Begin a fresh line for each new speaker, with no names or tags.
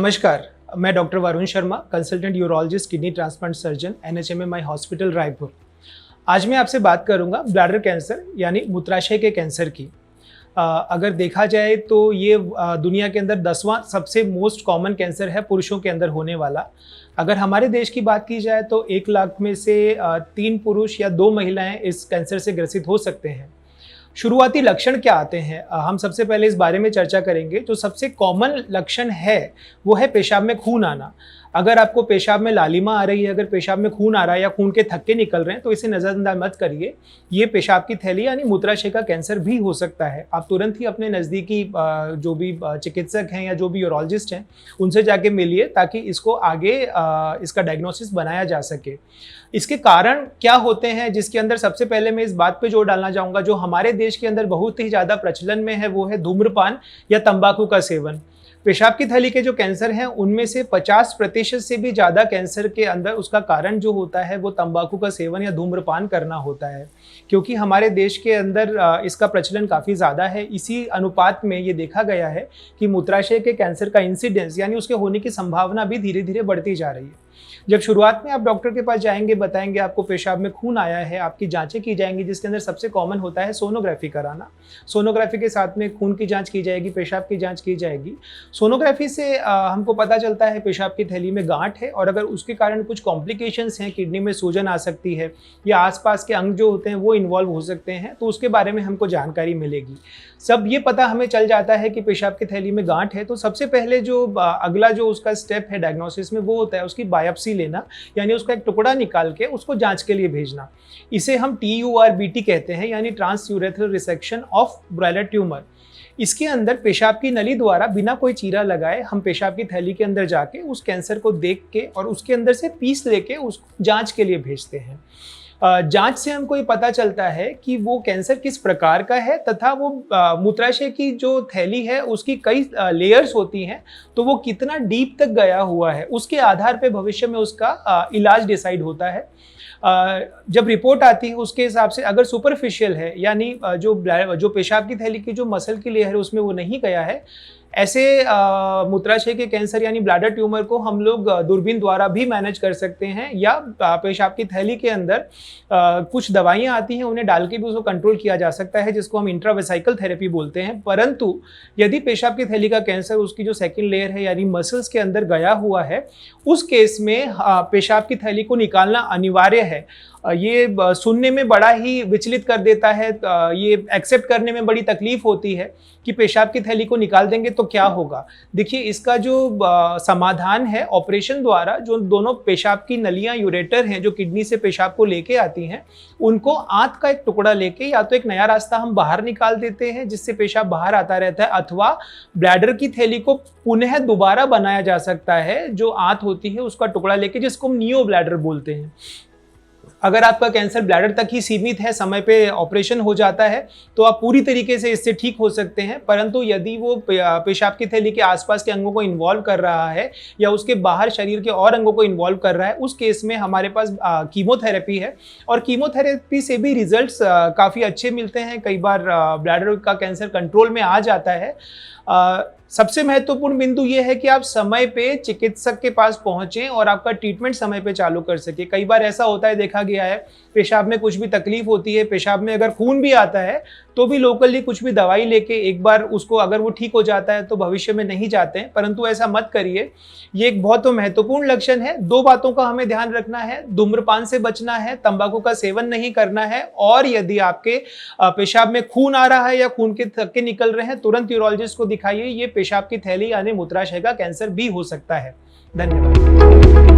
नमस्कार, मैं doctor Varun Sharma, consultant urologist, kidney transplant surgeon, NHMMI hospital Raipur. आज मैं आपसे बात करूंगा ब्लैडर कैंसर यानी मूत्राशय के कैंसर की। अगर देखा जाए तो ये दुनिया के अंदर 10वां सबसे मोस्ट कॉमन कैंसर है पुरुषों के अंदर होने वाला। अगर हमारे देश की बात की जाए तो 1 लाख में से 3 पुरुष या 2 महिलाएं इस कैंसर से ग्रसित हो सकते हैं। शुरुआती लक्षण क्या आते हैं, हम सबसे पहले इस बारे में चर्चा करेंगे। जो सबसे कॉमन लक्षण है वो है पेशाब में खून आना। अगर आपको पेशाब में लालिमा आ रही है, अगर पेशाब में खून आ रहा है या खून के थक्के निकल रहे हैं तो इसे नज़रअंदाज मत करिए। ये पेशाब की थैली यानी मूत्राशय का कैंसर भी हो सकता है। आप तुरंत ही अपने नज़दीकी जो भी चिकित्सक हैं या जो भी यूरोलॉजिस्ट हैं उनसे जाके मिलिए ताकि इसको आगे इसका डायग्नोसिस बनाया जा सके। इसके कारण क्या होते हैं, जिसके अंदर सबसे पहले मैं इस बात पे जोर डालना चाहूँगा, जो हमारे देश के अंदर बहुत ही ज़्यादा प्रचलन में है वो है धूम्रपान या तंबाकू का सेवन। पेशाब की थैली के जो कैंसर हैं उनमें से 50% से भी ज़्यादा कैंसर के अंदर उसका कारण जो होता है वो तंबाकू का सेवन या धूम्रपान करना होता है। क्योंकि हमारे देश के अंदर इसका प्रचलन काफ़ी ज़्यादा है, इसी अनुपात में ये देखा गया है कि मूत्राशय के कैंसर का इंसिडेंस यानी उसके होने की संभावना भी धीरे धीरे बढ़ती जा रही है। जब शुरुआत में आप डॉक्टर के पास जाएंगे, बताएंगे आपको पेशाब में खून आया है, आपकी जांचें की जाएंगी, जिसके अंदर सबसे कॉमन होता है सोनोग्राफी कराना। सोनोग्राफी के साथ में खून की जांच की जाएगी, पेशाब की जांच की जाएगी। सोनोग्राफी से हमको पता चलता है पेशाब की थैली में गांठ है और अगर उसके कारण कुछ कॉम्प्लिकेशंस हैं, किडनी में सूजन आ सकती है या आसपास के अंग जो होते हैं वो इन्वॉल्व हो सकते हैं, तो उसके बारे में हमको जानकारी मिलेगी। सब ये पता हमें चल जाता है कि पेशाब की थैली में गांठ है तो सबसे पहले जो अगला जो उसका स्टेप है डायग्नोसिस में वो होता है उसकी बायोप्सी लेना, यानी उसका एक टुकड़ा निकाल के उसको जांच के लिए भेजना। इसे हम TURBT कहते हैं यानी trans urethral resection of broiler tumour. इसके अंदर पेशाब की नली द्वारा बिना कोई चीरा लगाए हम पेशाब की थैली के अंदर जाके उस कैंसर को देख के और उसके अंदर से पीस लेके उस जांच के लिए भेजते हैं। जांच से हमको ये पता चलता है कि वो कैंसर किस प्रकार का है तथा वो मूत्राशय की जो थैली है उसकी कई लेयर्स होती हैं, तो वो कितना डीप तक गया हुआ है उसके आधार पे भविष्य में उसका इलाज डिसाइड होता है। जब रिपोर्ट आती है उसके हिसाब से अगर सुपरफिशियल है यानी जो पेशाब की थैली की जो मसल की लेयर है उसमें वो नहीं गया है, ऐसे मूत्राशय के कैंसर यानी ब्लैडर ट्यूमर को हम लोग दूरबीन द्वारा भी मैनेज कर सकते हैं या पेशाब की थैली के अंदर कुछ दवाइयाँ आती हैं उन्हें डाल के भी उसको कंट्रोल किया जा सकता है, जिसको हम इंट्रावेसिकल थेरेपी बोलते हैं। परंतु यदि पेशाब की थैली का कैंसर उसकी जो सेकेंड लेयर है यानी मसल्स के अंदर गया हुआ है, उस केस में पेशाब की थैली को निकालना अनिवार्य है। ये सुनने में बड़ा ही विचलित कर देता है, ये एक्सेप्ट करने में बड़ी तकलीफ होती है कि पेशाब की थैली को निकाल देंगे तो क्या होगा। देखिए, इसका जो समाधान है ऑपरेशन द्वारा, जो दोनों पेशाब की नलियां यूरेटर हैं जो किडनी से पेशाब को लेके आती हैं, उनको आंत का एक टुकड़ा लेके या तो एक नया रास्ता हम बाहर निकाल देते हैं जिससे पेशाब बाहर आता रहता है, अथवा ब्लैडर की थैली को पुनः दोबारा बनाया जा सकता है जो आंत होती है उसका टुकड़ा लेके, जिसको हम नियो ब्लैडर बोलते हैं। अगर आपका कैंसर ब्लैडर तक ही सीमित है, समय पे ऑपरेशन हो जाता है तो आप पूरी तरीके से इससे ठीक हो सकते हैं। परंतु यदि वो पेशाब की थैली के आसपास के अंगों को इन्वॉल्व कर रहा है या उसके बाहर शरीर के और अंगों को इन्वॉल्व कर रहा है, उस केस में हमारे पास कीमोथेरेपी है और कीमोथेरेपी से भी रिजल्ट्स काफ़ी अच्छे मिलते हैं। कई बार ब्लैडर का कैंसर कंट्रोल में आ जाता है। सबसे महत्वपूर्ण बिंदु ये है कि आप समय पे चिकित्सक के पास पहुंचें और आपका ट्रीटमेंट समय पे चालू कर सके। कई बार ऐसा होता है, देखा गया है, पेशाब में कुछ भी तकलीफ होती है, पेशाब में अगर खून भी आता है तो भी लोकली कुछ भी दवाई लेके एक बार उसको अगर वो ठीक हो जाता है तो भविष्य में नहीं जाते हैं। परंतु ऐसा मत करिए, ये एक बहुत महत्वपूर्ण लक्षण है। 2 बातों का हमें ध्यान रखना है, धूम्रपान से बचना है, तंबाकू का सेवन नहीं करना है, और यदि आपके पेशाब में खून आ रहा है या खून के थक्के निकल रहे हैं, तुरंत यूरोलॉजिस्ट को दिखाइए। ये पेशाब की थैली यानी मूत्राशय का कैंसर भी हो सकता है। धन्यवाद।